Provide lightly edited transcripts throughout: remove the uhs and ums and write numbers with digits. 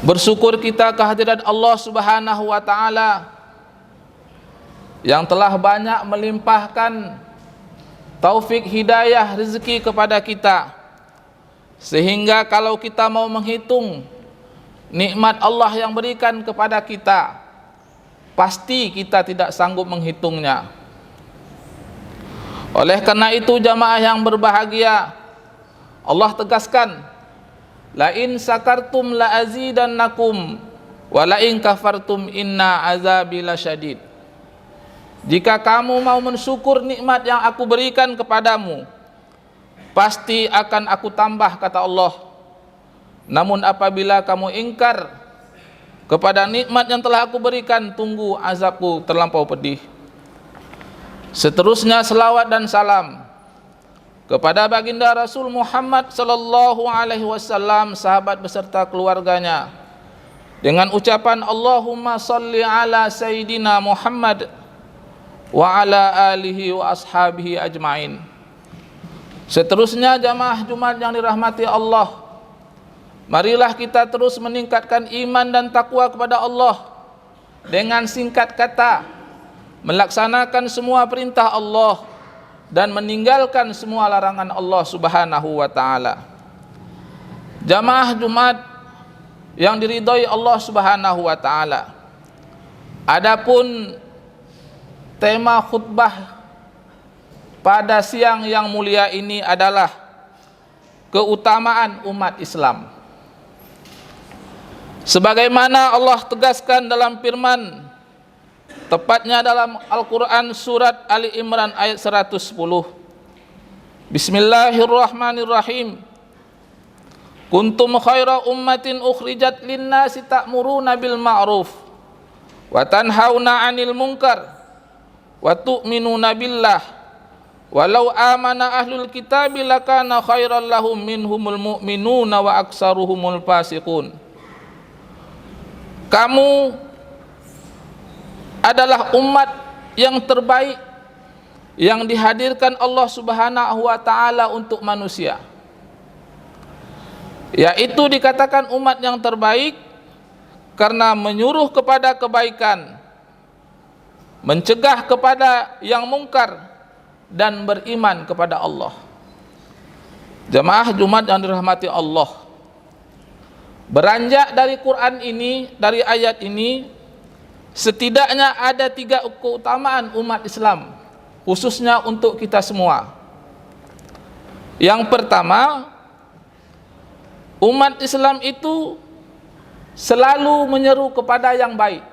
Bersyukur kita kehadirat Allah Subhanahu wa taala yang telah banyak melimpahkan taufik hidayah rezeki kepada kita, sehingga kalau kita mau menghitung nikmat Allah yang berikan kepada kita, pasti kita tidak sanggup menghitungnya. Oleh karena itu jamaah yang berbahagia, Allah tegaskan, la in sakartum la azidannakum wa la in kafartum inna azabi lasyadid. Jika kamu mau mensyukur nikmat yang aku berikan kepadamu, pasti akan aku tambah, kata Allah. Namun apabila kamu ingkar kepada nikmat yang telah aku berikan, tunggu azabku terlampau pedih. Seterusnya selawat dan salam kepada baginda Rasul Muhammad sallallahu alaihi wasallam, sahabat beserta keluarganya, dengan ucapan Allahumma salli ala sayyidina Muhammad wa ala alihi wa ashabihi ajmain. Seterusnya jamaah Jumat yang dirahmati Allah, marilah kita terus meningkatkan iman dan takwa kepada Allah dengan singkat kata melaksanakan semua perintah Allah dan meninggalkan semua larangan Allah Subhanahu wa taala. Jamaah Jumat yang diridhai Allah Subhanahu wa taala, adapun tema khutbah pada siang yang mulia ini adalah keutamaan umat Islam. Sebagaimana Allah tegaskan dalam firman, tepatnya dalam Al-Quran surat Ali Imran ayat 110. Bismillahirrahmanirrahim. Kuntum khaira ummatin ukhrijat linnasi ta'muruna bil ma'ruf wa tanhauna 'anil munkar wa tu'minuna billah walau amana ahlul kitabi lakana khairan lahum minhumul mu'minuna wa aksaruhumul fasiqun. Kamu adalah umat yang terbaik yang dihadirkan Allah Subhanahu wa taala untuk manusia, yaitu dikatakan umat yang terbaik karena menyuruh kepada kebaikan, mencegah kepada yang mungkar, dan beriman kepada Allah. Jamaah Jumat yang dirahmati Allah, beranjak dari Quran ini, dari ayat ini, setidaknya ada 3 keutamaan umat Islam, khususnya untuk kita semua. Yang pertama, umat Islam itu selalu menyeru kepada yang baik.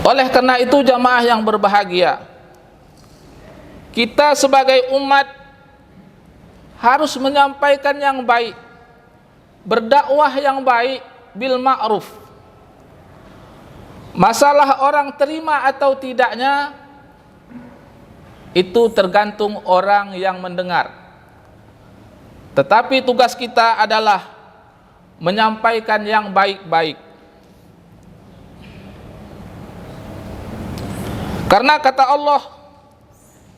Oleh karena itu jamaah yang berbahagia, kita sebagai umat harus menyampaikan yang baik, berdakwah yang baik bil ma'ruf. Masalah orang terima atau tidaknya itu tergantung orang yang mendengar. Tetapi tugas kita adalah menyampaikan yang baik-baik. Karena kata Allah,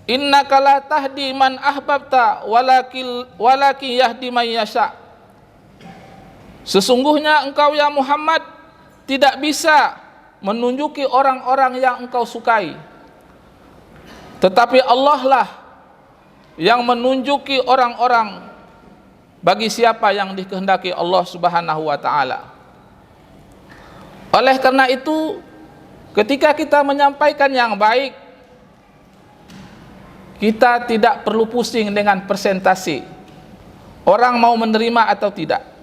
innaka la tahdi man ahbabta walakin yahdi man yasha. Sesungguhnya engkau ya Muhammad tidak bisa menunjuki orang-orang yang engkau sukai, tetapi Allah lah yang menunjuki orang-orang bagi siapa yang dikehendaki Allah Subhanahu wa taala. Oleh karena itu, ketika kita menyampaikan yang baik, kita tidak perlu pusing dengan persentase orang mau menerima atau tidak.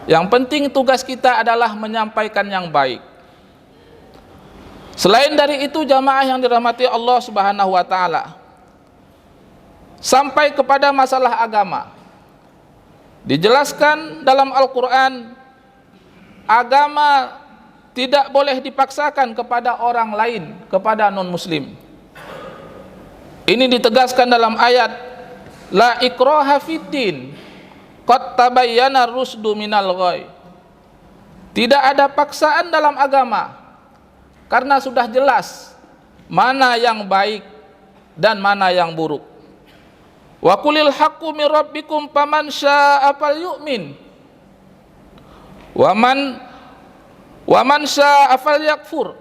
Yang penting tugas kita adalah menyampaikan yang baik. Selain dari itu jamaah yang dirahmati Allah Subhanahu wa taala, sampai kepada masalah agama, dijelaskan dalam Al-Quran, agama tidak boleh dipaksakan kepada orang lain, kepada non-muslim. Ini ditegaskan dalam ayat, la ikraha fiddin qad tabayyana rusdu minal ghai. Tidak ada paksaan dalam agama, karena sudah jelas mana yang baik dan mana yang buruk. Wa qulil haqqu min rabbikum faman syaa'a falyu'min wa man syaa'a falyakfur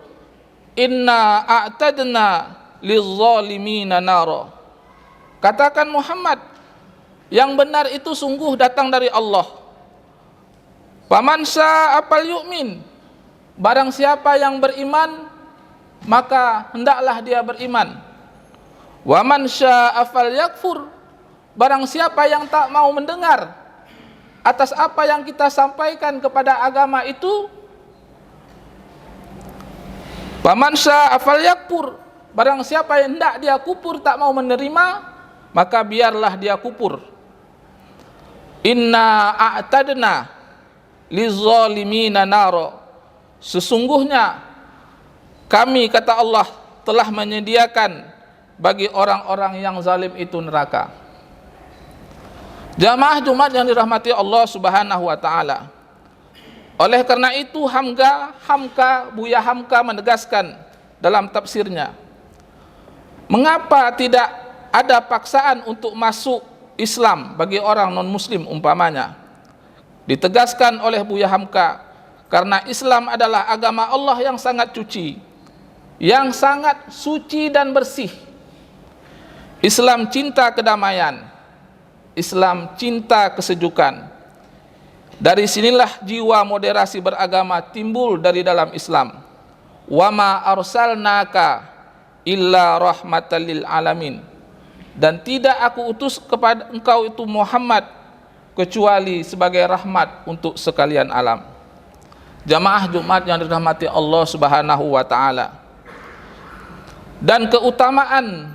inna a'tadna lizzalimina nara. Katakan Muhammad, yang benar itu sungguh datang dari Allah. Faman syaa'a falyu'min, barang siapa yang beriman maka hendaklah dia beriman. Wa man syaa'a falyakfur, barang siapa yang tak mau mendengar atas apa yang kita sampaikan kepada agama itu, faman syaa'a falyakfur, barang siapa yang hendak dia kufur, tak mau menerima, maka biarlah dia kufur. Inna a'tadna lizzalimina nara, sesungguhnya kami, kata Allah, telah menyediakan bagi orang-orang yang zalim itu neraka. Jamaah Jumat yang dirahmati Allah Subhanahu wa taala. Oleh karena itu Buya Hamka menegaskan dalam tafsirnya, mengapa tidak ada paksaan untuk masuk Islam bagi orang non muslim umpamanya. Ditegaskan oleh Buya Hamka, karena Islam adalah agama Allah yang sangat suci, yang sangat suci dan bersih. Islam cinta kedamaian, Islam cinta kesejukan. Dari sinilah jiwa moderasi beragama timbul dari dalam Islam. Wa ma arsalnaka illa rahmatan lil alamin, dan tidak aku utus kepada engkau itu Muhammad kecuali sebagai rahmat untuk sekalian alam. Jamaah Jumat yang dirahmati Allah Subhanahu wa taala. Dan keutamaan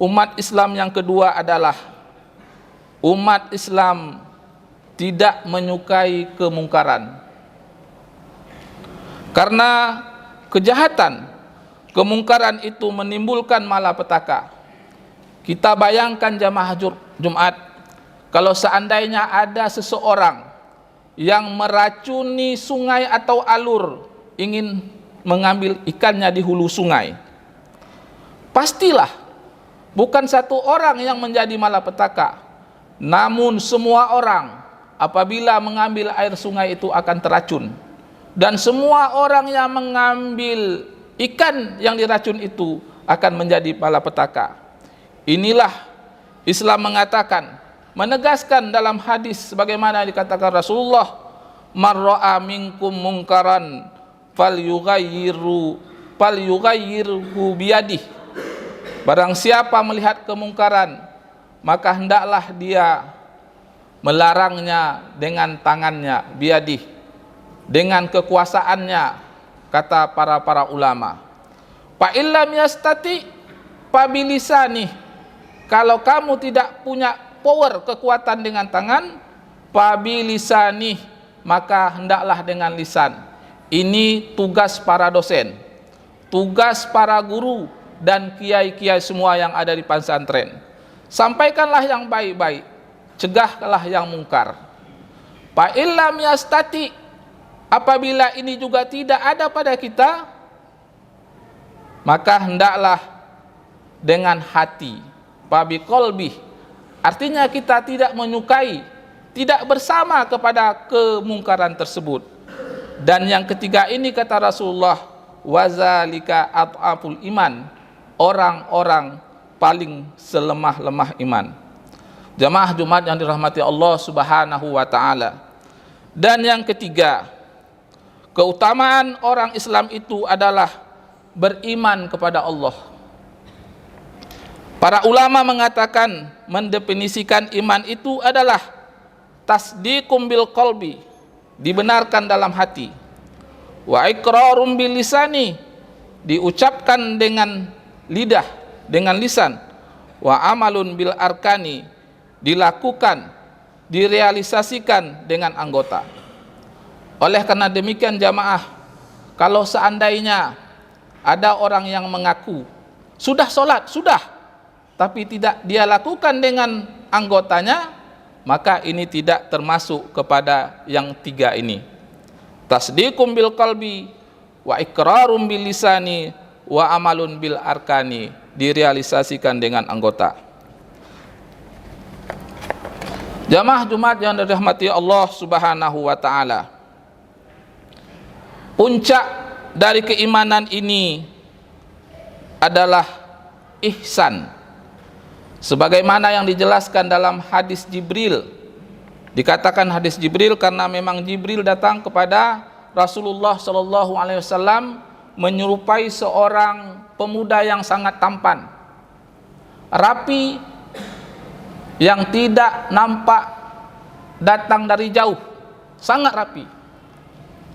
umat Islam yang kedua adalah umat Islam tidak menyukai kemungkaran. Karena kejahatan, kemungkaran itu menimbulkan malapetaka. Kita bayangkan jamaah Jumat, kalau seandainya ada seseorang yang meracuni sungai atau alur, ingin mengambil ikannya di hulu sungai, pastilah bukan satu orang yang menjadi malapetaka, namun semua orang apabila mengambil air sungai itu akan teracun, dan semua orang yang mengambil ikan yang diracun itu akan menjadi malapetaka. Inilah Islam mengatakan, menegaskan dalam hadis sebagaimana dikatakan Rasulullah, man ra'a minkum mungkaran falyughayyirhu biyadihi, barang siapa melihat kemungkaran maka hendaklah dia melarangnya dengan tangannya, biyadih, dengan kekuasaannya, kata para ulama. Fa illam yastati pabilisani, kalau kamu tidak punya power, kekuatan dengan tangan, pabilisani, maka hendaklah dengan lisan. Ini tugas para dosen, tugas para guru dan kiai-kiai semua yang ada di pesantren. Sampaikanlah yang baik-baik, cegahlah yang mungkar. Fa illam yastati, apabila ini juga tidak ada pada kita, maka hendaklah dengan hati, fa biqalbi, artinya kita tidak menyukai, tidak bersama kepada kemungkaran tersebut. Dan yang ketiga ini kata Rasulullah, wazalika at'aful iman, orang-orang paling selemah-lemah iman. Jamaah Jumat yang dirahmati Allah Subhanahu wa taala. Dan yang ketiga, keutamaan orang Islam itu adalah beriman kepada Allah. Para ulama mengatakan, mendefinisikan iman itu adalah tasdiqum bil qalbi, dibenarkan dalam hati, wa iqrarum bil lisani, diucapkan dengan lidah, dengan lisan, wa amalun bil arkani, dilakukan, direalisasikan dengan anggota. Oleh karena demikian jamaah, kalau seandainya ada orang yang mengaku sudah sholat, sudah, tapi tidak dia lakukan dengan anggotanya, maka ini tidak termasuk kepada yang tiga ini. Tasdiqum bil qalbi, wa iqrarum bil lisani, wa amalun bil arkani, direalisasikan dengan anggota. Jamaah Jumat yang dirahmati Allah Subhanahu wa taala. Puncak dari keimanan ini adalah ihsan. Sebagaimana yang dijelaskan dalam hadis Jibril. Dikatakan hadis Jibril karena memang Jibril datang kepada Rasulullah sallallahu alaihi wasallam menyerupai seorang pemuda yang sangat tampan, rapi, yang tidak nampak datang dari jauh, sangat rapi.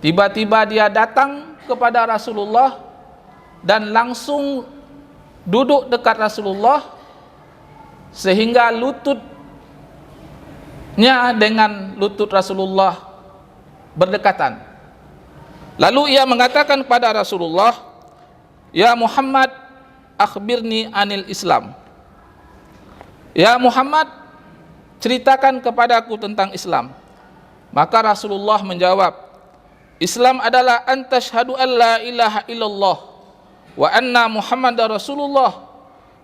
Tiba-tiba dia datang kepada Rasulullah dan langsung duduk dekat Rasulullah sehingga lututnya dengan lutut Rasulullah berdekatan. Lalu ia mengatakan kepada Rasulullah, "Ya Muhammad, akhbirni anil Islam." Ya Muhammad, ceritakan kepadaku tentang Islam. Maka Rasulullah menjawab, Islam adalah antashhadu an la ilaha illallah wa anna Muhammadar Rasulullah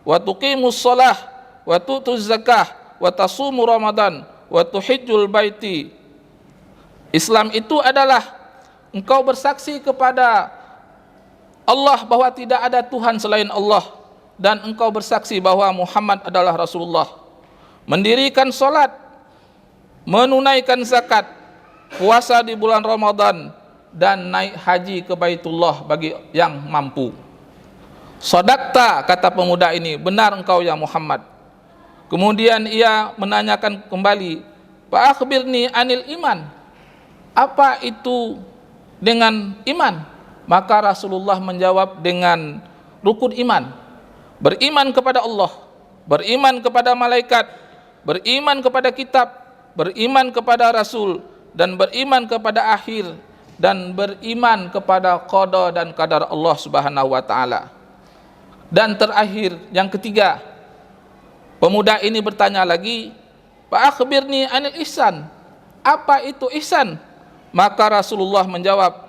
wa tuqimus shalah wa tu'tuz zakah wa tasumu Ramadan wa tuhijjul baiti. Islam itu adalah engkau bersaksi kepada Allah bahwa tidak ada Tuhan selain Allah, dan engkau bersaksi bahwa Muhammad adalah Rasulullah, mendirikan salat, menunaikan zakat, puasa di bulan Ramadan, dan naik haji ke Baitullah bagi yang mampu. Shadaqta, kata pemuda ini, benar engkau ya Muhammad. Kemudian ia menanyakan kembali, fa akhbirni anil iman. Apa itu dengan iman? Maka Rasulullah menjawab dengan rukun iman. Beriman kepada Allah, beriman kepada malaikat, beriman kepada kitab, beriman kepada Rasul, dan beriman kepada akhir, dan beriman kepada qada dan qadar Allah Subhanahu wa taala. Dan terakhir, yang ketiga, pemuda ini bertanya lagi, "Fa akhbirni anil ihsan." Apa itu ihsan? Maka Rasulullah menjawab,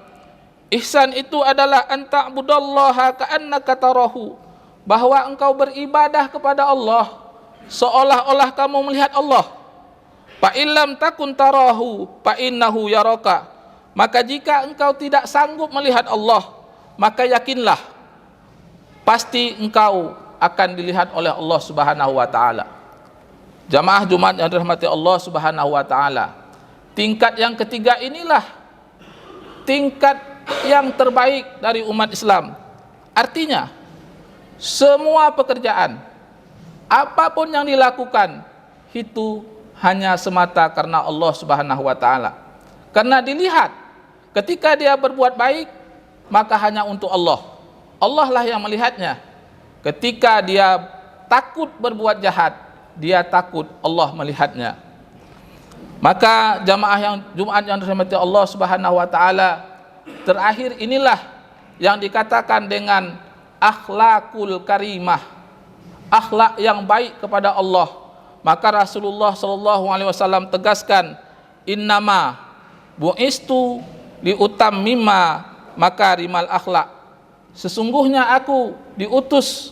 ihsan itu adalah anta'budallaha ka'annaka tarahu, bahwa engkau beribadah kepada Allah seolah-olah kamu melihat Allah. Fa illam takun tarahu fa innahu yaraka. Maka jika engkau tidak sanggup melihat Allah, maka yakinlah pasti engkau akan dilihat oleh Allah Subhanahu wa taala. Jamaah Jumat yang dirahmati Allah Subhanahu wa taala, tingkat yang ketiga inilah tingkat yang terbaik dari umat Islam. Artinya semua pekerjaan, apapun yang dilakukan, itu hanya semata karena Allah Subhanahu wa taala. Karena dilihat, ketika dia berbuat baik, maka hanya untuk Allah. Allah lah yang melihatnya. Ketika dia takut berbuat jahat, dia takut Allah melihatnya. Maka jamaah yang Jumat yang dirahmati Allah Subhanahu wa taala, terakhir inilah yang dikatakan dengan akhlakul karimah, akhlak yang baik kepada Allah. Maka Rasulullah sallallahu alaihi wasallam tegaskan, innama bu'istu liutammima makarimal akhlak. Sesungguhnya aku diutus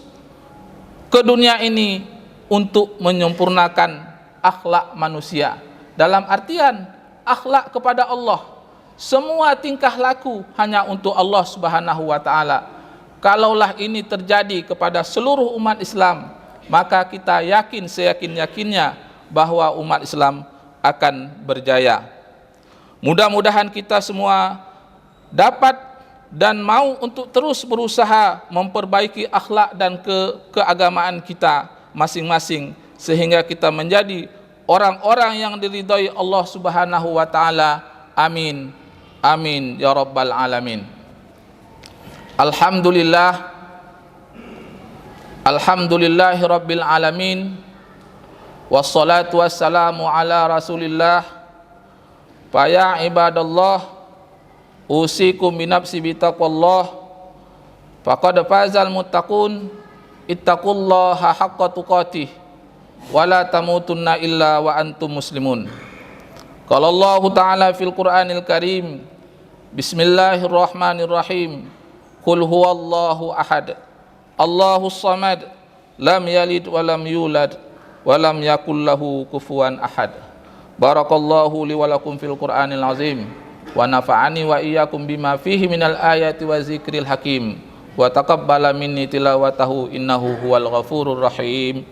ke dunia ini untuk menyempurnakan akhlak manusia. Dalam artian akhlak kepada Allah. Semua tingkah laku hanya untuk Allah Subhanahu wa taala. Kalaulah ini terjadi kepada seluruh umat Islam, maka kita yakin seyakin-yakinnya bahwa umat Islam akan berjaya. Mudah-mudahan kita semua dapat dan mau untuk terus berusaha memperbaiki akhlak dan keagamaan kita masing-masing, sehingga kita menjadi orang-orang yang diridhai Allah Subhanahu wa taala. Amin. Amin ya rabbal alamin. Alhamdulillah, alhamdulillahi rabbil alamin, wassalatu wassalamu ala rasulillah. Fa ya ibadallah, usikum binafsi bitaqwallah, faqad fazal muttaqun, ittaqullaha haqqa tuqatih, wa la tamutunna illa wa antum muslimun. Qala Allah Ta'ala fil Qur'anil Karim, bismillahirrahmanirrahim, qul huwallahu ahad, Allahus samad, lam yalid wa lam yulad wa lam yakul lahu kufuwan ahad. Barakallahu li wa lakum fil Qur'anil azim wa nafa'ani wa iyyakum bima fihi minal ayati wa zikril hakim wa taqabbala minni tilawatahu innahu huwal ghafurur rahim.